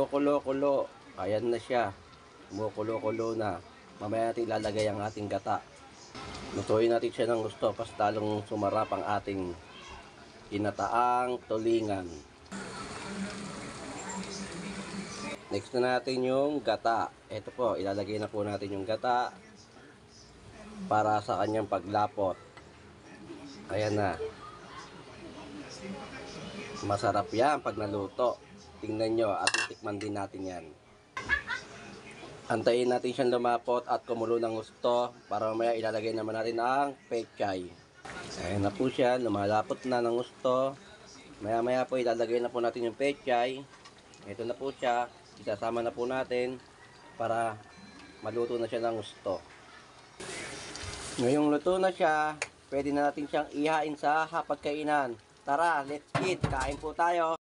kumukulo-kulo. Ayan na siya. Kumukulo-kulo na. Mamaya natin ilalagay ang ating gata. Lutuin natin siya ng gusto para talong sumarap ang ating ginataang tulingan. Next na natin yung gata. Ito po, ilalagay na po natin yung gata para sa kanyang paglapot. Ayan na. Masarap yan pag naluto. Tingnan nyo at itikman din natin yan. Antayin natin siyang lumapot at kumulo ng gusto para mamaya ilalagay naman natin ang pechay. Ayan na po siya, lumalapot na ng gusto. Maya po ilalagay na po natin yung pechay. Ito na po siya, isasama na po natin para maluto na siya ng gusto. Ngayong luto na siya, pwede na natin siyang ihain sa hapagkainan. Tara, let's eat! Kain po tayo!